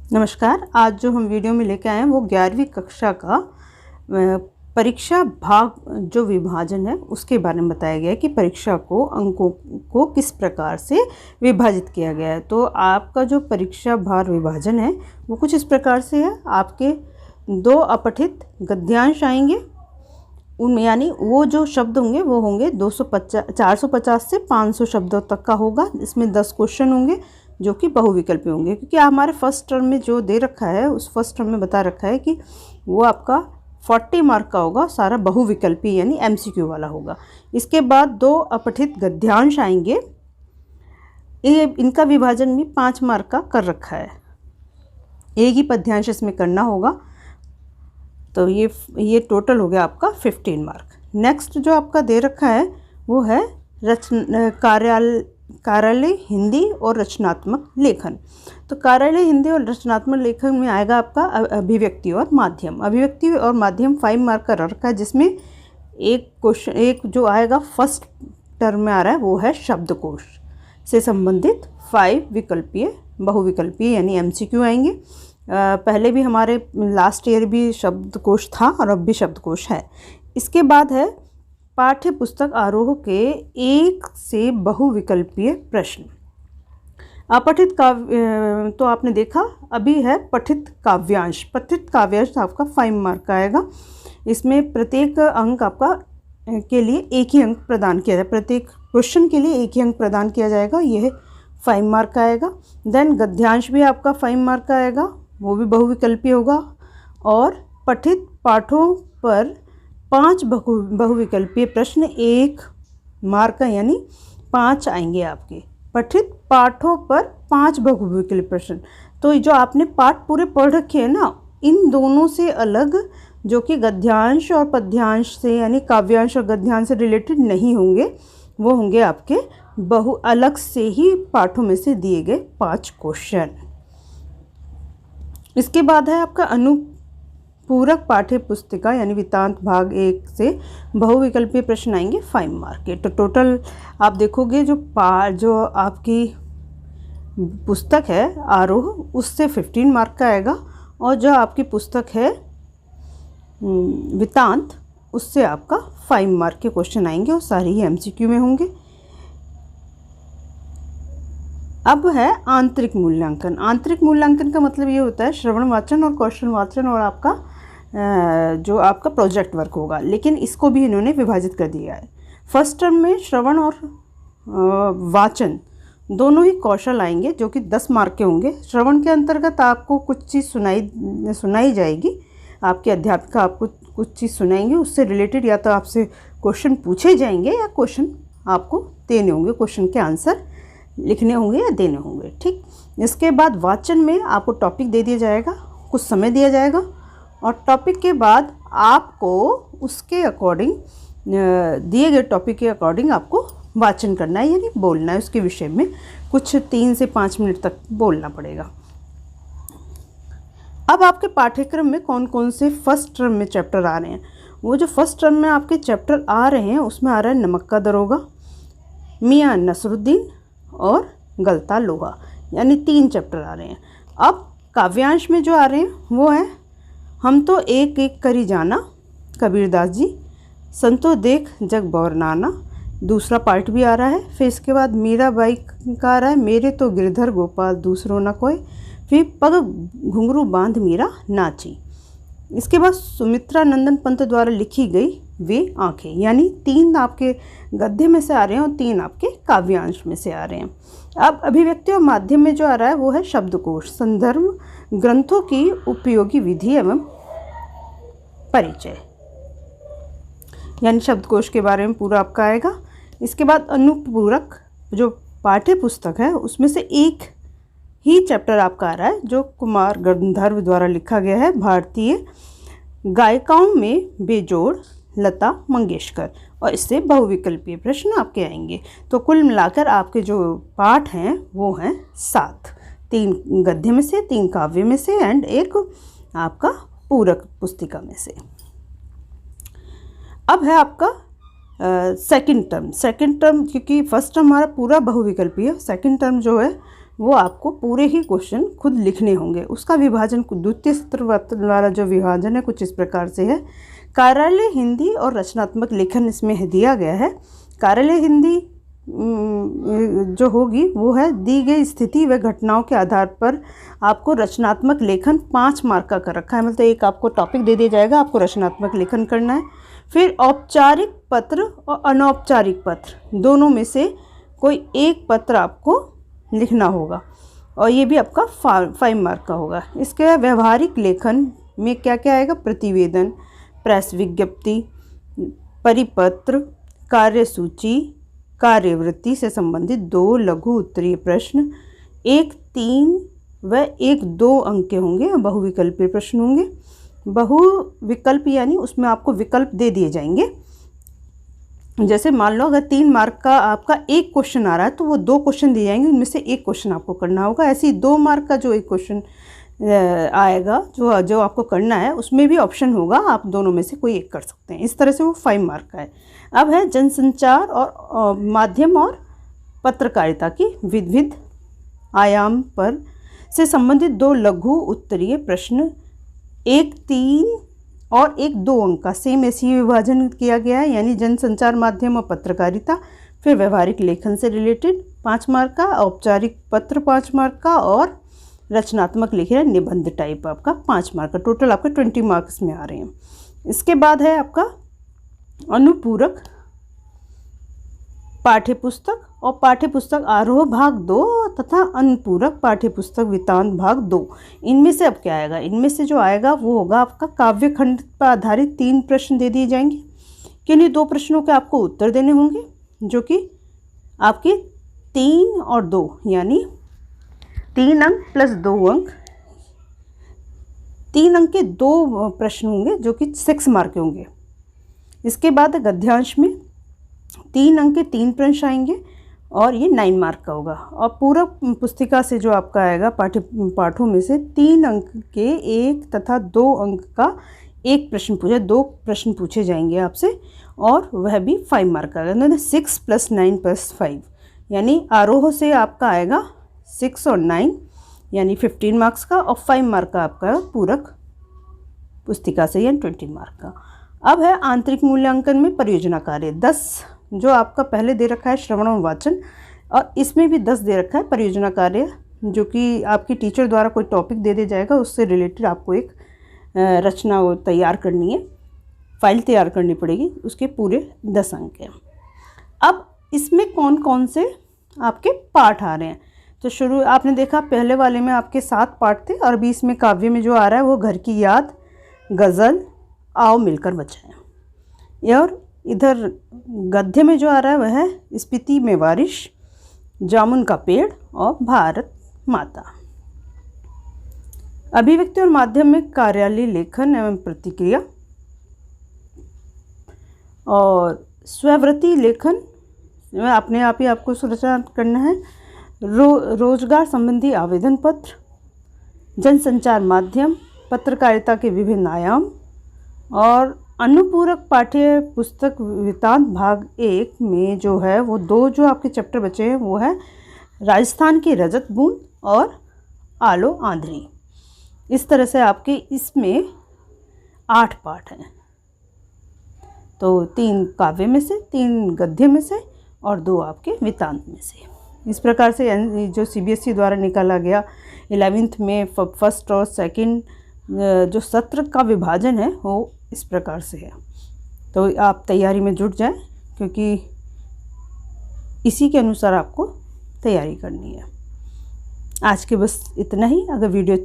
नमस्कार। आज जो हम वीडियो में लेके आए हैं वो 11वीं कक्षा का परीक्षा भाग जो विभाजन है उसके बारे में बताया गया है कि परीक्षा को अंकों को किस प्रकार से विभाजित किया गया है। तो आपका जो परीक्षा भाग विभाजन है वो कुछ इस प्रकार से है। आपके 2 अपठित गद्यांश आएंगे, उनमें यानी वो जो शब्द होंगे वो होंगे 450 से 500 शब्दों तक का होगा। इसमें 10 क्वेश्चन होंगे जो कि बहुविकल्पी होंगे, क्योंकि हमारे फर्स्ट टर्म में जो दे रखा है उस फर्स्ट टर्म में बता रखा है कि वो आपका 40 मार्क का होगा, सारा बहुविकल्पी यानी MCQ वाला होगा। इसके बाद 2 अपठित गद्यांश आएंगे, इनका विभाजन भी 5 मार्क का कर रखा है, एक ही पद्यांश इसमें करना होगा। तो ये टोटल हो गया आपका 15 मार्क। नेक्स्ट जो आपका दे रखा है वो है कार्यालय हिंदी और रचनात्मक लेखन। तो कार्यालय हिंदी और रचनात्मक लेखन में आएगा आपका अभिव्यक्ति और माध्यम। अभिव्यक्ति और माध्यम 5 मार्क का रखा है, जिसमें एक जो आएगा फर्स्ट टर्म में आ रहा है वो है शब्दकोश से संबंधित 5 विकल्पीय बहुविकल्पीय यानी MCQ आएंगे। पहले भी हमारे लास्ट ईयर भी शब्दकोश था और अब भी शब्दकोश है। इसके बाद है पाठ्य पुस्तक आरोह के 1 से बहुविकल्पीय प्रश्न। अपठित काव्य तो आपने देखा, अभी है पठित काव्यांश। पठित काव्यांश आपका 5 मार्क का आएगा। इसमें प्रत्येक अंक आपका के लिए एक ही अंक प्रदान किया जाए, प्रत्येक क्वेश्चन के लिए एक ही अंक प्रदान किया जाएगा, यह 5 मार्क का आएगा। देन गद्यांश भी आपका 5 मार्क का आएगा, वो भी बहुविकल्पी होगा। और पठित पाठों पर 5 बहुविकल्पीय प्रश्न 1 मार्क का यानी 5 आएंगे आपके। पठित पाठों पर 5 बहुविकल्पीय प्रश्न, तो जो आपने पाठ पूरे पढ़ रखे हैं ना, इन दोनों से अलग जो कि गद्यांश और पद्यांश से यानी काव्यांश और गद्यांश से रिलेटेड नहीं होंगे, वो होंगे आपके अलग से ही पाठों में से दिए गए 5 क्वेश्चन। इसके बाद है आपका अनुपूरक पाठ्य पुस्तिका यानी वृत्तांत भाग 1 से बहुविकल्पीय प्रश्न आएंगे 5 मार्क के। तो टोटल आप देखोगे जो आपकी पुस्तक है आरोह उससे 15 मार्क का आएगा, और जो आपकी पुस्तक है वृत्तांत उससे आपका 5 मार्क के क्वेश्चन आएंगे और सारे ही MCQ में होंगे। अब है आंतरिक मूल्यांकन। आंतरिक मूल्यांकन का मतलब ये होता है श्रवण वाचन और कौशल वाचन और आपका जो आपका प्रोजेक्ट वर्क होगा, लेकिन इसको भी इन्होंने विभाजित कर दिया है। फर्स्ट टर्म में श्रवण और वाचन दोनों ही कौशल आएंगे जो कि 10 मार्क के होंगे। श्रवण के अंतर्गत आपको कुछ चीज़ सुनाई जाएगी, आपके अध्यापिका आपको कुछ चीज़ सुनाएंगे, उससे रिलेटेड या तो आपसे क्वेश्चन पूछे जाएंगे या क्वेश्चन आपको देने होंगे, क्वेश्चन के आंसर लिखने होंगे या देने होंगे। ठीक, इसके बाद वाचन में आपको टॉपिक दे दिया जाएगा, कुछ समय दिया जाएगा, और टॉपिक के बाद आपको उसके अकॉर्डिंग दिए गए टॉपिक के अकॉर्डिंग आपको वाचन करना है यानी बोलना है, उसके विषय में कुछ 3 से 5 मिनट तक बोलना पड़ेगा। अब आपके पाठ्यक्रम में कौन कौन से फर्स्ट टर्म में चैप्टर आ रहे हैं, वो जो फर्स्ट टर्म में आपके चैप्टर आ रहे हैं उसमें आ रहा है नमक का दरोगा, मियाँ नसरुद्दीन और गलता लोहा, यानी 3 चैप्टर आ रहे हैं। अब काव्यांश में जो आ रहे हैं वो है हम तो एक एक करी जाना कबीरदास जी, संतो देख जग बौर नाना, दूसरा पार्ट भी आ रहा है। फिर इसके बाद मीराबाई का आ रहा है मेरे तो गिरधर गोपाल दूसरों न कोई, फिर पग घुंघरू बांध मीरा नाची। इसके बाद सुमित्रा नंदन पंत द्वारा लिखी गई वे आंखें, यानी 3 आपके गद्य में से आ रहे हैं और 3 आपके काव्यांश में से आ रहे हैं। अब अभिव्यक्ति और माध्यम में जो आ रहा है वो है शब्दकोश, संदर्भ ग्रंथों की उपयोगी विधि एवं परिचय, यानी शब्दकोश के बारे में पूरा आपका आएगा। इसके बाद अनुपूरक जो पाठ्य पुस्तक है उसमें से एक ही चैप्टर आपका आ रहा है जो कुमार गंधर्व द्वारा लिखा गया है, भारतीय गायिकाओं में बेजोड़ लता मंगेशकर, और इससे बहुविकल्पीय प्रश्न आपके आएंगे। तो कुल मिलाकर आपके जो पाठ हैं वो हैं 7, 3 गद्य में से, 3 काव्य में से एंड एक आपका पूरक पुस्तिका में से। अब है आपका सेकंड टर्म, क्योंकि फर्स्ट टर्म हमारा पूरा बहुविकल्पीय है, सेकंड टर्म जो है वो आपको पूरे ही क्वेश्चन खुद लिखने होंगे। उसका विभाजन द्वितीय सत्र वाला जो विभाजन है कुछ इस प्रकार से है। कार्यालय हिंदी और रचनात्मक लेखन इसमें दिया गया है। कार्यालय हिंदी जो होगी वो है दी गई स्थिति व घटनाओं के आधार पर आपको रचनात्मक लेखन 5 मार्क का कर रखा है। मतलब एक आपको टॉपिक दे दिया जाएगा, आपको रचनात्मक लेखन करना है। फिर औपचारिक पत्र और अनौपचारिक पत्र दोनों में से कोई एक पत्र आपको लिखना होगा और ये भी आपका 5 मार्क का होगा। इसके बाद व्यवहारिक लेखन में क्या क्या आएगा? प्रतिवेदन, प्रेस विज्ञप्ति, परिपत्र, कार्यसूची, कार्यवृत्ति से संबंधित 2 लघु उत्तरीय प्रश्न, 1 3 व 1 2 अंक के होंगे। बहुविकल्पीय प्रश्न होंगे। बहुविकल्प यानी उसमें आपको विकल्प दे दिए जाएंगे। जैसे मान लो अगर 3 मार्क का आपका एक क्वेश्चन आ रहा है तो वो 2 क्वेश्चन दिए जाएंगे, उनमें से एक क्वेश्चन आपको करना होगा। ऐसे ही 2 मार्क का जो एक क्वेश्चन आएगा जो आपको करना है उसमें भी ऑप्शन होगा, आप दोनों में से कोई एक कर सकते हैं। इस तरह से वो 5 मार्क का है। अब है जनसंचार और माध्यम और पत्रकारिता की विविध आयाम पर से संबंधित 2 लघु उत्तरीय प्रश्न, 1 3 और 1 2 अंक का सेम ऐसे ही विभाजन किया गया है। यानी जनसंचार माध्यम और पत्रकारिता, फिर व्यवहारिक लेखन से रिलेटेड 5 मार्क का, औपचारिक पत्र 5 मार्क का और रचनात्मक लेखन निबंध टाइप आपका 5 मार्क का। टोटल आपका 20 मार्क्स में आ रहे हैं। इसके बाद है आपका अनुपूरक पाठ्यपुस्तक और पाठ्यपुस्तक आरोह भाग 2 तथा अनुपूरक पाठ्यपुस्तक वृत्तांत भाग 2। इनमें से अब क्या आएगा? इनमें से जो आएगा वो होगा आपका काव्य खंड पर आधारित 3 प्रश्न दे दिए जाएंगे। किन्हीं 2 प्रश्नों के आपको उत्तर देने होंगे जो कि आपके 3 और 2 यानी 3 अंक प्लस 2 अंक, 3 अंक के 2 प्रश्न होंगे जो कि 6 मार्क के होंगे। इसके बाद गद्यांश में 3 अंक के 3 प्रश्न आएंगे और ये 9 मार्क का होगा। और पूरक पुस्तिका से जो आपका आएगा पाठों में से 3 अंक के 1 तथा 2 अंक का 1 प्रश्न पूछे, 2 प्रश्न पूछे जाएंगे आपसे और वह भी 5 मार्क का आएगा। 6 + 9 + 5 यानी आरोह से आपका आएगा 6 और 9 यानी 15 मार्क्स का और 5 मार्क का आपका पूरक पुस्तिका से यानी 20 मार्क का। अब है आंतरिक मूल्यांकन में परियोजना कार्य 10 जो आपका पहले दे रखा है श्रवण और वाचन, और इसमें भी 10 दे रखा है परियोजना कार्य जो कि आपकी टीचर द्वारा कोई टॉपिक दे दिया जाएगा, उससे रिलेटेड आपको एक रचना तैयार करनी है, फाइल तैयार करनी पड़ेगी, उसके पूरे 10 अंक हैं। अब इसमें कौन कौन से आपके पाठ आ रहे हैं? तो शुरू आपने देखा पहले वाले में आपके 7 पाठ थे और अभी इसमें काव्य में जो आ रहा है वो घर की याद, गज़ल, आओ मिलकर बचाएं। और इधर गद्य में जो आ रहा है वह है स्पीति में बारिश, जामुन का पेड़ और भारत माता। अभिव्यक्ति और माध्यम में कार्यालय लेखन एवं प्रतिक्रिया और स्ववृत्ति लेखन अपने आप ही आपको सुरक्षा करना है। रोजगार संबंधी आवेदन पत्र, जनसंचार माध्यम, पत्रकारिता के विभिन्न आयाम और अनुपूरक पाठ्य पुस्तक वृत्तांत भाग 1 में जो है वो 2 जो आपके चैप्टर बचे हैं वो है राजस्थान की रजत बूंद और आलो आंध्री। इस तरह से आपके इसमें 8 पाठ हैं, तो 3 काव्य में से, 3 गद्य में से और 2 आपके वृत्तांत में से। इस प्रकार से जो CBSE द्वारा निकाला गया 11th में फर्स्ट और सेकंड जो सत्र का विभाजन है वो इस प्रकार से है। तो आप तैयारी में जुट जाएं क्योंकि इसी के अनुसार आपको तैयारी करनी है। आज के बस इतना ही। अगर वीडियो